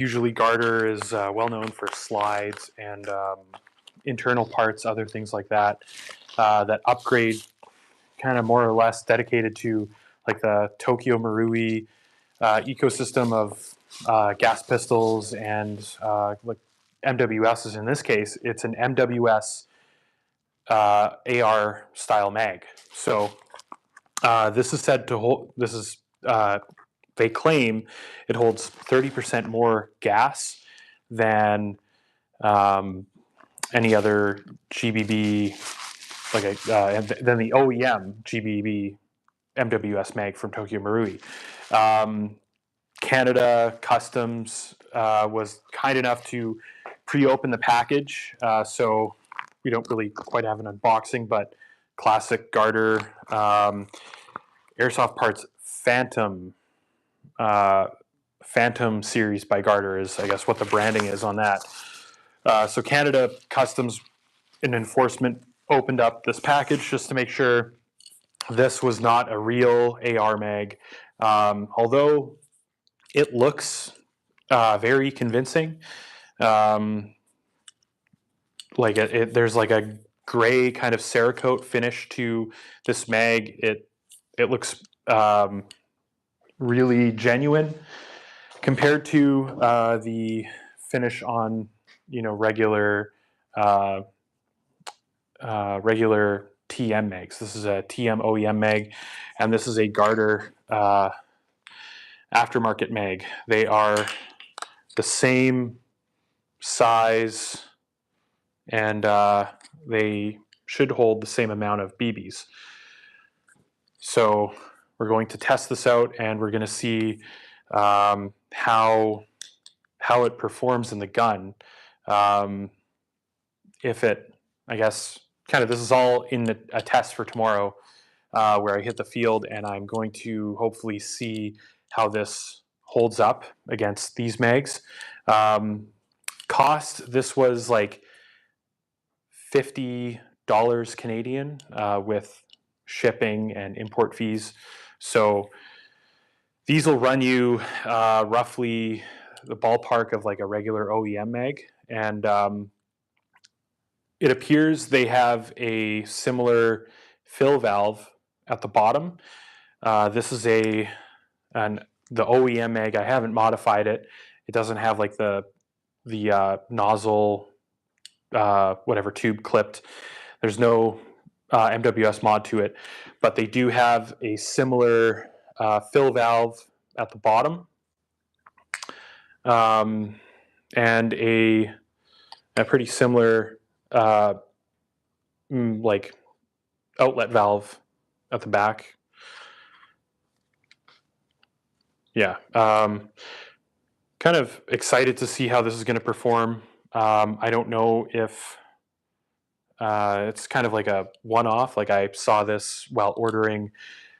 Usually garter is well known for slides and internal parts, other things like that, that upgrade kind of more or less dedicated to like the Tokyo Marui ecosystem of gas pistols and like MWSs. In this case, it's an MWS AR style mag. So this is said to hold. This is they claim it holds 30% more gas than any other GBB, than the OEM GBB MWS mag from Tokyo Marui. Canada Customs was kind enough to pre-open the package, so we don't really quite have an unboxing, but classic garter Airsoft Parts Phantom series by Garter is, I guess, what the branding is on that. So Canada Customs and Enforcement opened up this package just to make sure this was not a real AR mag, although it looks very convincing. There's like a gray kind of Cerakote finish to this mag. It looks really genuine compared to the finish on regular TM mags. This is a TM OEM mag, and this is a Garter aftermarket mag. They are the same size, and they should hold the same amount of BBs. So we're going to test this out, and we're going to see how it performs in the gun. If it, I guess, kind of, this is all in a test for tomorrow, where I hit the field, and I'm going to hopefully see how this holds up against these mags. Cost, this was like $50 Canadian with shipping and import fees. So these will run you roughly the ballpark of like a regular OEM mag, and it appears they have a similar fill valve at the bottom. This is the OEM mag. I haven't modified it. It doesn't have like the nozzle, whatever, tube clipped. There's no MWS mod to it, but they do have a similar fill valve at the bottom, and a pretty similar like outlet valve at the back. Yeah, kind of excited to see how this is going to perform. I don't know if it's kind of like a one-off. Like, I saw this while ordering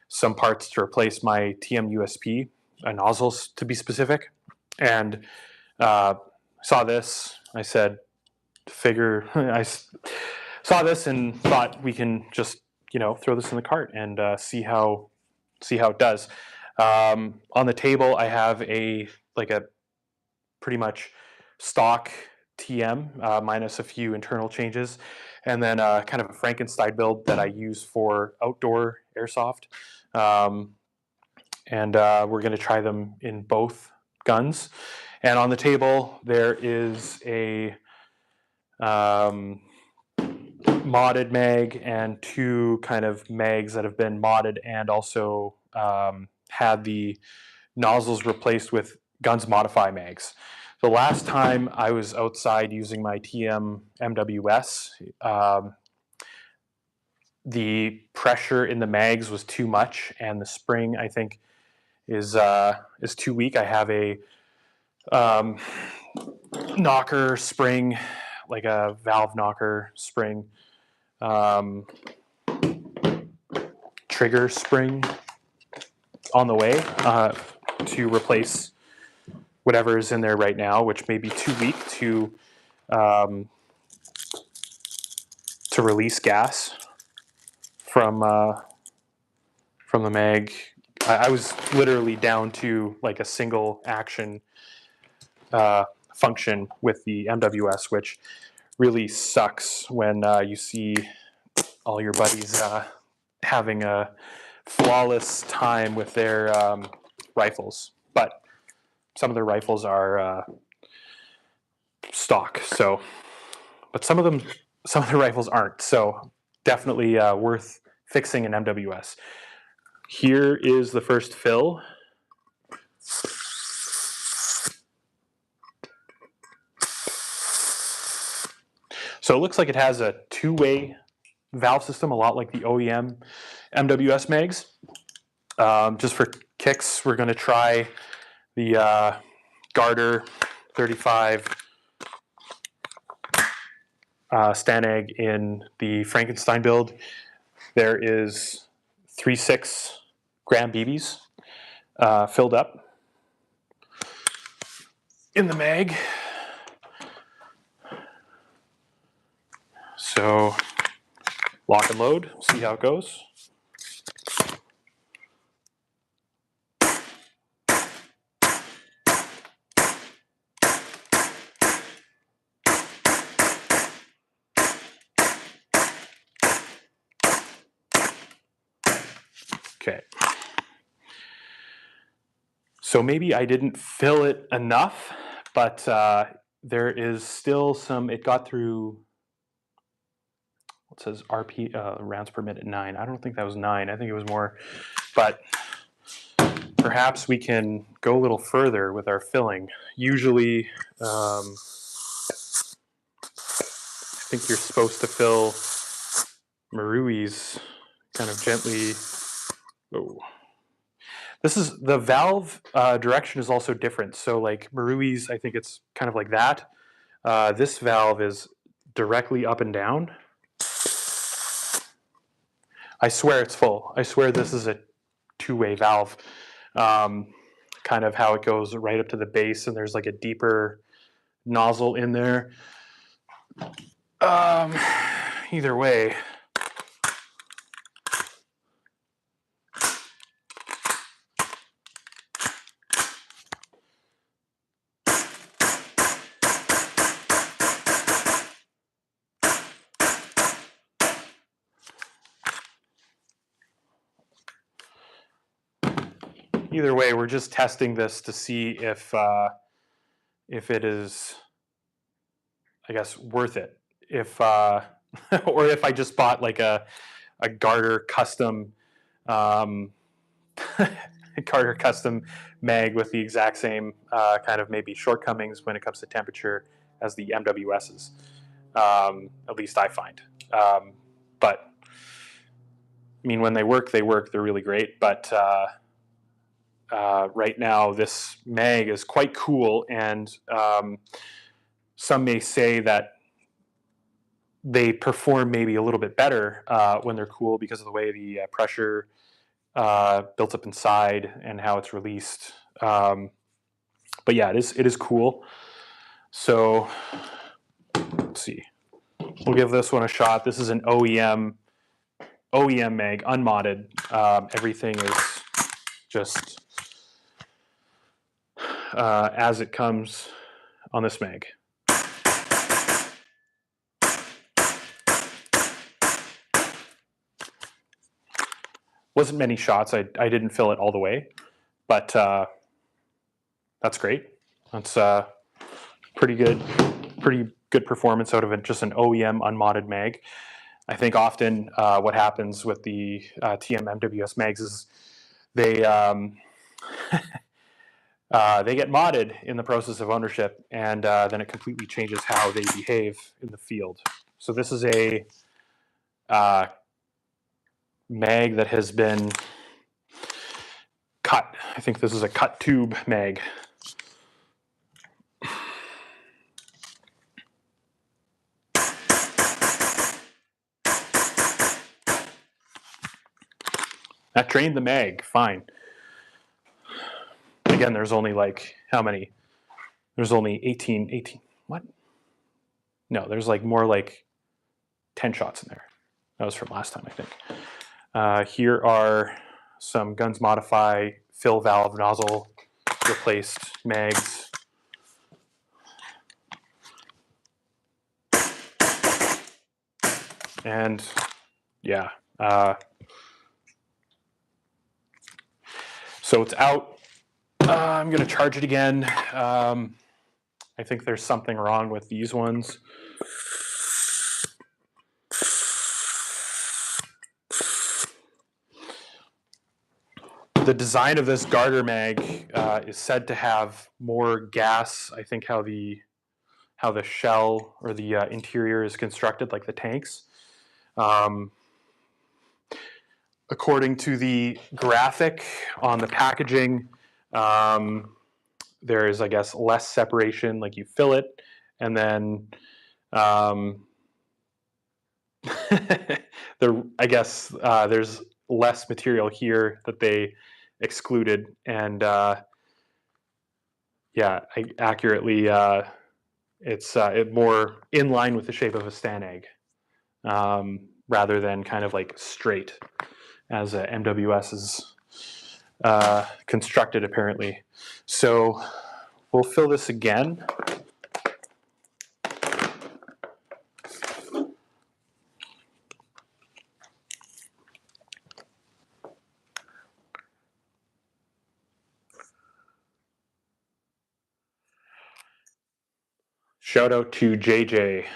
some parts to replace my TM USP, nozzles to be specific, and saw this. I said, I saw this and thought we can just throw this in the cart and see how it does. On the table, I have a pretty much stock TM minus a few internal changes, and then kind of a Frankenstein build that I use for outdoor airsoft. And we're going to try them in both guns. And on the table, there is a modded mag and two kind of mags that have been modded and also had the nozzles replaced with Guns Modify mags. The last time I was outside using my TM MWS, the pressure in the mags was too much, and the spring, I think, is too weak. I have a knocker spring, like a valve knocker spring, trigger spring on the way to replace whatever is in there right now, which may be too weak to release gas from the mag. I was literally down to like a single action function with the MWS, which really sucks when you see all your buddies having a flawless time with their rifles. But some of their rifles are stock, so, but some of the rifles aren't, so definitely worth fixing an MWS. Here is the first fill. So it looks like it has a two-way valve system, a lot like the OEM MWS mags. Just for kicks, we're going to try the Garter 35 Stanag in the Frankenstein build. There is 3.6 gram BBs filled up in the mag. So lock and load, see how it goes. Okay. So maybe I didn't fill it enough, but there is still some, it got through, it says RP, rounds per minute 9. I don't think that was 9. I think it was more, but perhaps we can go a little further with our filling. Usually, I think you're supposed to fill Marui's kind of gently. Oh. This is, the valve direction is also different. So like Marui's, I think it's kind of like that. This valve is directly up and down. I swear it's full. I swear this is a two-way valve. Kind of how it goes right up to the base, and there's like a deeper nozzle in there. Either way. Either way, we're just testing this to see if it is, I guess, worth it. If or if I just bought like a Garter custom Garter custom mag with the exact same kind of maybe shortcomings when it comes to temperature as the MWSs. At least I find. But I mean, when they work, they work. They're really great. But right now, this mag is quite cool, and some may say that they perform maybe a little bit better when they're cool because of the way the pressure built up inside and how it's released. But yeah, it is cool. So let's see. We'll give this one a shot. This is an OEM mag, unmodded. Everything is just as it comes on this mag. Wasn't many shots. I didn't fill it all the way, but that's great. That's pretty good performance out of it, just an OEM unmodded mag. I think often what happens with the TM MWS mags is they they get modded in the process of ownership, and then it completely changes how they behave in the field. So this is a mag that has been cut. I think this is a cut tube mag. That drained the mag, fine. Again, there's only like, how many? There's only 18, what? No, there's like more like 10 shots in there. That was from last time, I think. Here are some Guns Modify fill valve nozzle replaced mags. And yeah, so it's out. I'm going to charge it again. I think there's something wrong with these ones. The design of this garter mag is said to have more gas. I think how the shell or the interior is constructed, like the tanks. According to the graphic on the packaging, there is, I guess, less separation. Like you fill it, and then I guess there's less material here that they excluded, and yeah, accurately, it's more in line with the shape of a stan egg, rather than kind of like straight as a MWS is constructed apparently. So we'll fill this again. Shout out to JJ.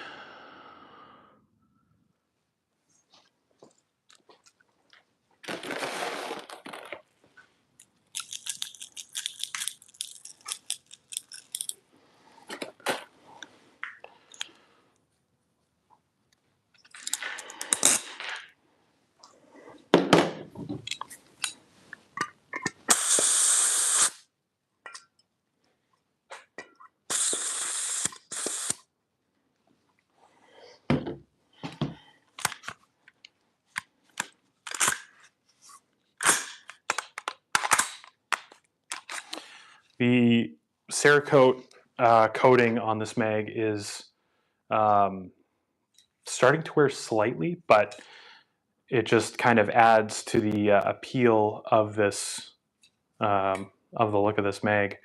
The Cerakote coating on this mag is starting to wear slightly, but it just kind of adds to the appeal of this, of the look of this mag.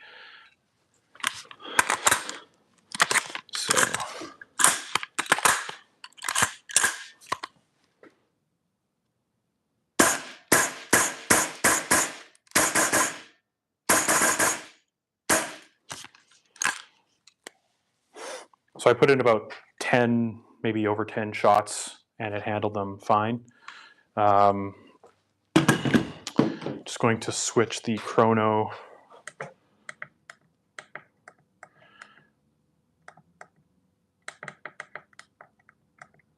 So I put in about 10, maybe over 10 shots, and it handled them fine. Just going to switch the chrono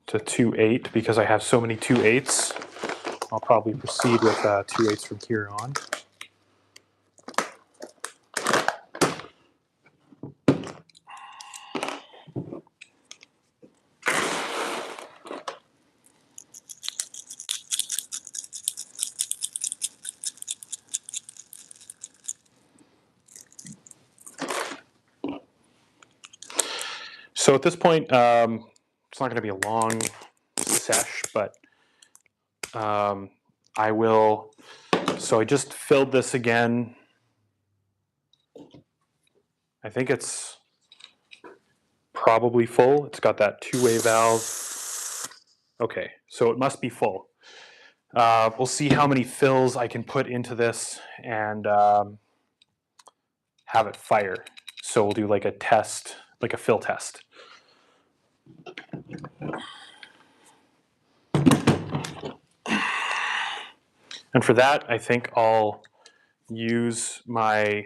to 2.8 because I have so many 2.8s. I'll probably proceed with 2.8s from here on. So at this point, it's not going to be a long sesh, but I will. So I just filled this again. I think it's probably full. It's got that two-way valve. Okay, so it must be full. We'll see how many fills I can put into this and have it fire. So we'll do like a test, like a fill test. And for that, I think I'll use my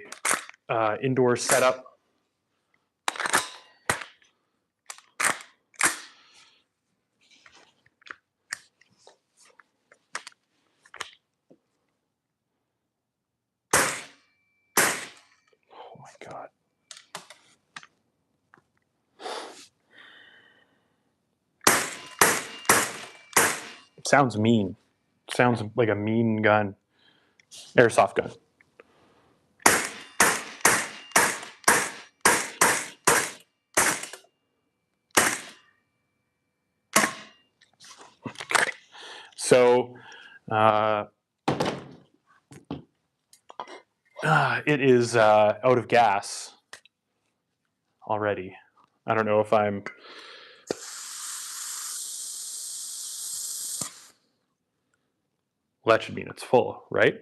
indoor setup. Oh my God. It sounds mean. It sounds like a mean gun. Airsoft gun. Okay. So it is out of gas already. I don't know if I'm Well, that should mean it's full, right?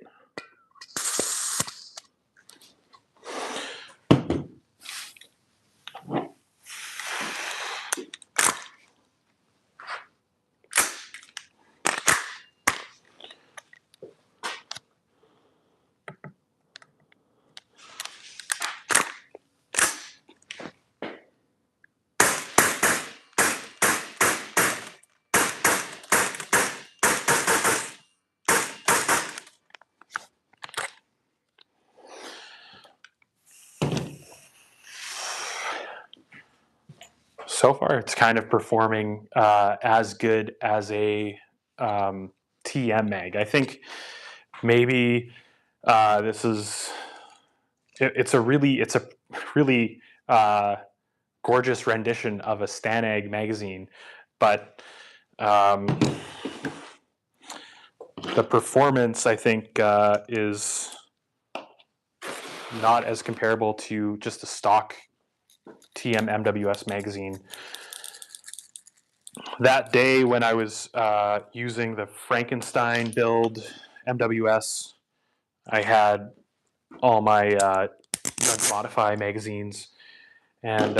So far, it's kind of performing as good as a TM mag. I think maybe this is it's a really gorgeous rendition of a Stanag magazine, but the performance I think is not as comparable to just a stock TM MWS magazine. That day when I was using the Frankenstein build MWS, I had all my Gun Modify magazines, and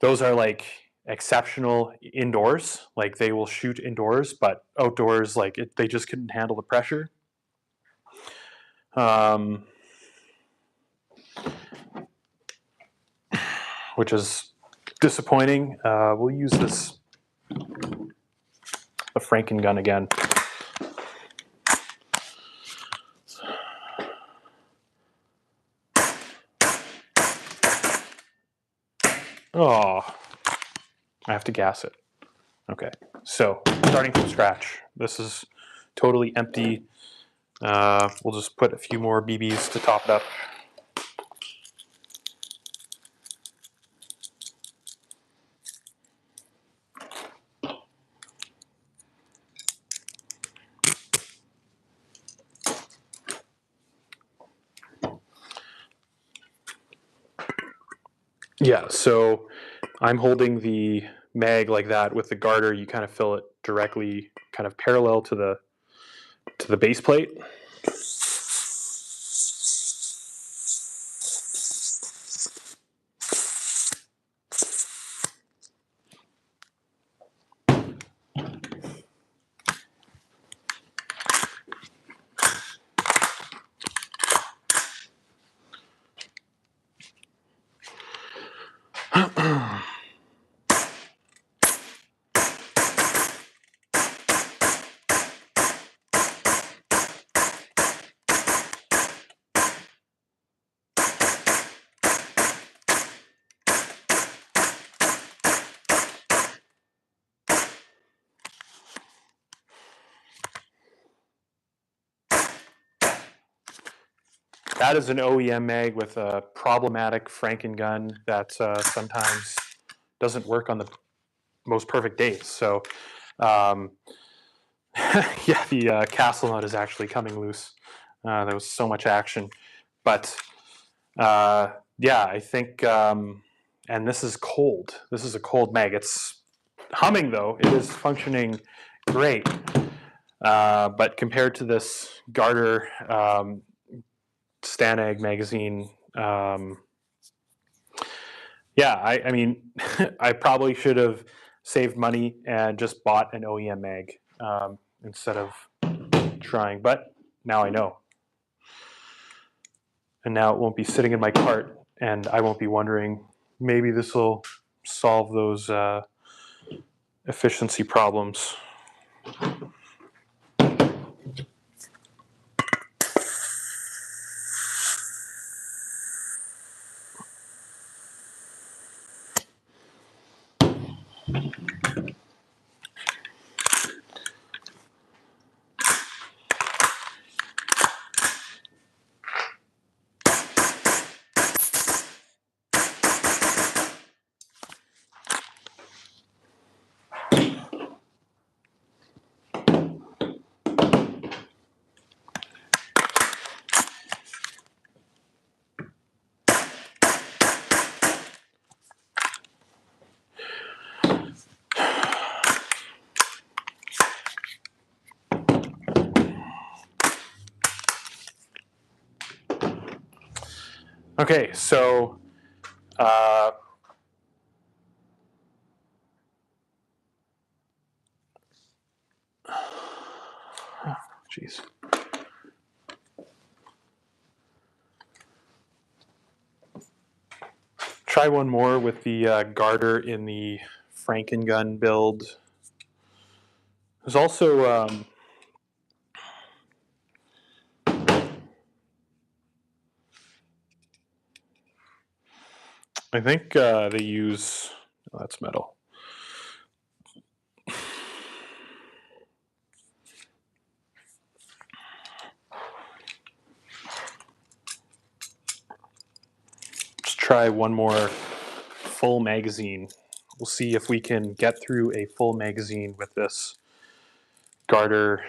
those are like exceptional indoors. Like they will shoot indoors, but outdoors, like they just couldn't handle the pressure. Which is disappointing. We'll use the Franken gun again. Oh, I have to gas it. Okay, so starting from scratch. This is totally empty. We'll just put a few more BBs to top it up. Yeah, so I'm holding the mag like that with the garter. You kind of fill it directly, kind of parallel to the base plate. That is an OEM mag with a problematic Franken gun that sometimes doesn't work on the most perfect days. So, yeah, the castle nut is actually coming loose. There was so much action, but yeah, I think, and this is cold. This is a cold mag. It's humming though. It is functioning great, but compared to this Garter Stanag magazine, yeah, I mean, I probably should have saved money and just bought an OEM mag instead of trying, but now I know. And now it won't be sitting in my cart, and I won't be wondering, maybe this will solve those efficiency problems. Okay, so jeez. Try one more with the garter in the Frankengun build. There's also I think they use, oh, that's metal. Let's try one more full magazine. We'll see if we can get through a full magazine with this garter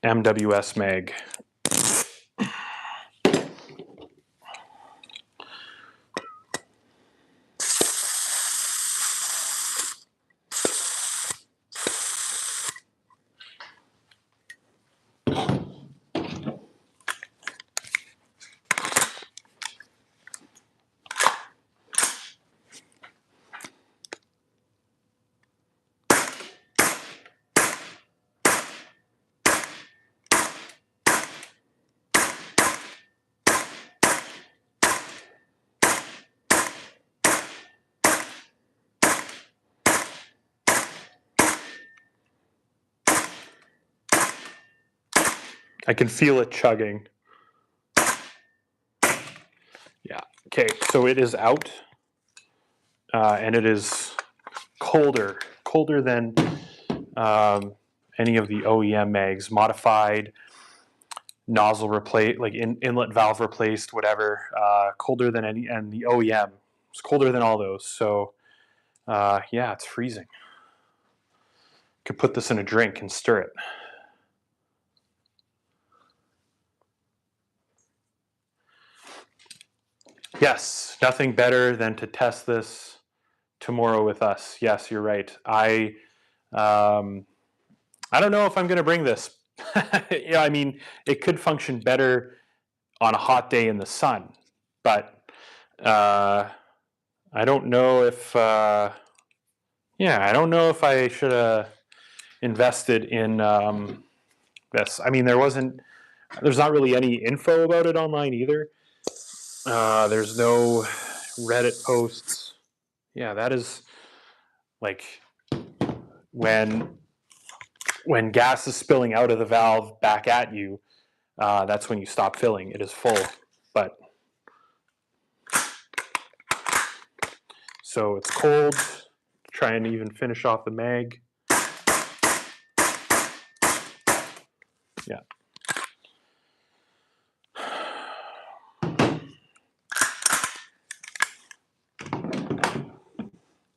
MWS mag. I can feel it chugging. Yeah, okay, so it is out, and it is colder than any of the OEM mags, modified, nozzle replaced, like inlet valve replaced, whatever, colder than any, and the OEM is colder than all those. So yeah, it's freezing. Could put this in a drink and stir it. Yes, nothing better than to test this tomorrow with us. Yes, you're right. I don't know if I'm going to bring this. Yeah, I mean, it could function better on a hot day in the sun, but I don't know if yeah, I don't know if I should have invested in this. I mean, there's not really any info about it online either. There's no Reddit posts. Yeah, that is like when gas is spilling out of the valve back at you. That's when you stop filling. It is full, but so it's cold. Try and even finish off the mag. Yeah.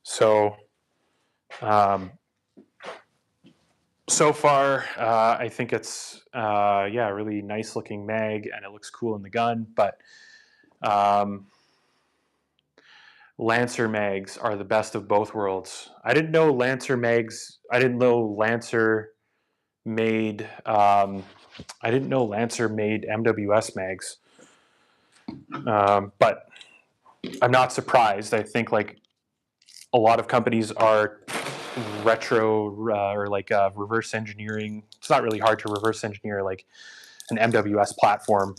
So, so far, I think it's yeah, a really nice looking mag, and it looks cool in the gun. But Lancer mags are the best of both worlds. I didn't know Lancer mags. I didn't know Lancer made. I didn't know Lancer made MWS mags. But I'm not surprised. I think like a lot of companies are retro or like reverse engineering. It's not really hard to reverse engineer like an MWS platform,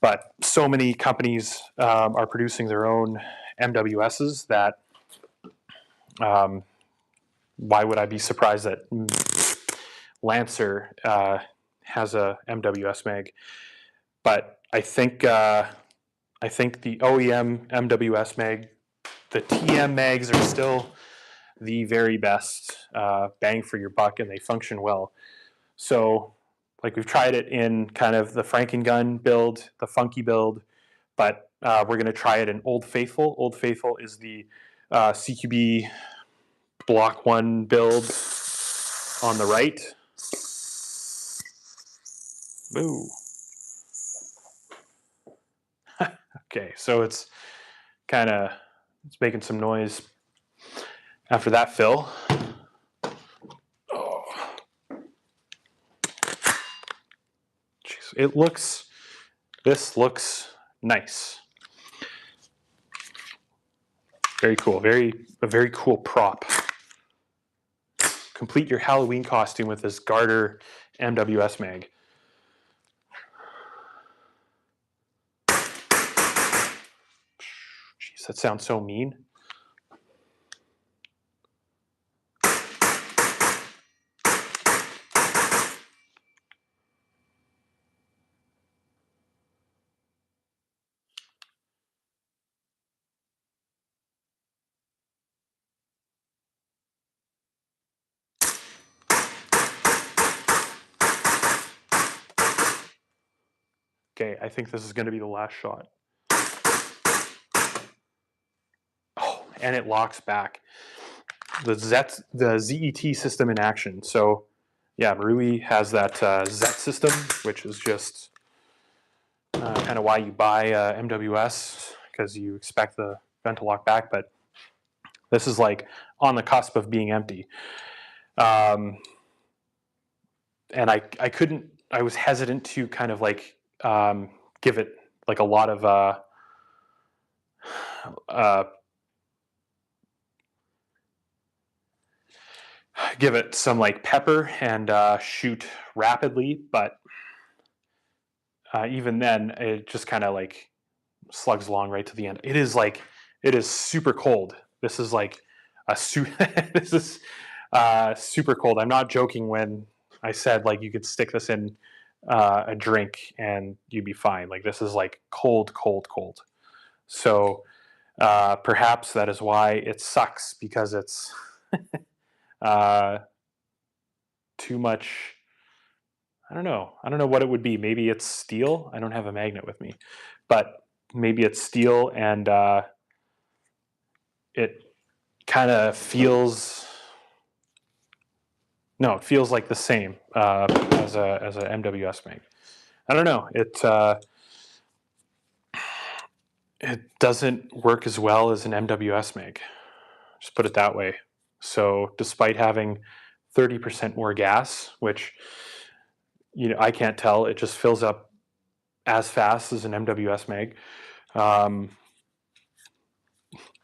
but so many companies are producing their own MWSs that why would I be surprised that Lancer has a MWS mag? But I think the OEM MWS mag, the TM mags are still the very best bang for your buck, and they function well. So, like we've tried it in kind of the Frankengun build, the funky build, but we're going to try it in Old Faithful. Old Faithful is the CQB Block 1 build on the right. Ooh. Okay, so it's making some noise after that fill. Oh. Jeez. This looks Nice. Very cool. A very cool prop. Complete your Halloween costume with this garter MWS mag. Jeez, that sounds so mean. Okay, I think this is going to be the last shot. Oh, and it locks back. The ZET system in action. So, yeah, Marui has that ZET system, which is just kind of why you buy MWS, because you expect the gun to lock back. But this is like on the cusp of being empty. And I was hesitant to kind of like give it like a lot of give it some like pepper and shoot rapidly, but even then it just kind of like slugs along right to the end. It is super cold. This is like this is super cold. I'm not joking when I said like you could stick this in a drink and you'd be fine. Like this is like cold, cold, cold. So perhaps that is why it sucks, because it's too much. I don't know. I don't know what it would be. Maybe it's steel. I don't have a magnet with me, but maybe it's steel, and it kind of feels. No, it feels like the same as a MWS mag. I don't know. It doesn't work as well as an MWS mag. Just put it that way. So despite having 30% more gas, which I can't tell, it just fills up as fast as an MWS mag.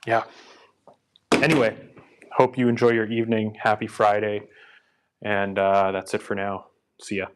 Yeah. Anyway, hope you enjoy your evening. Happy Friday. And that's it for now. See ya.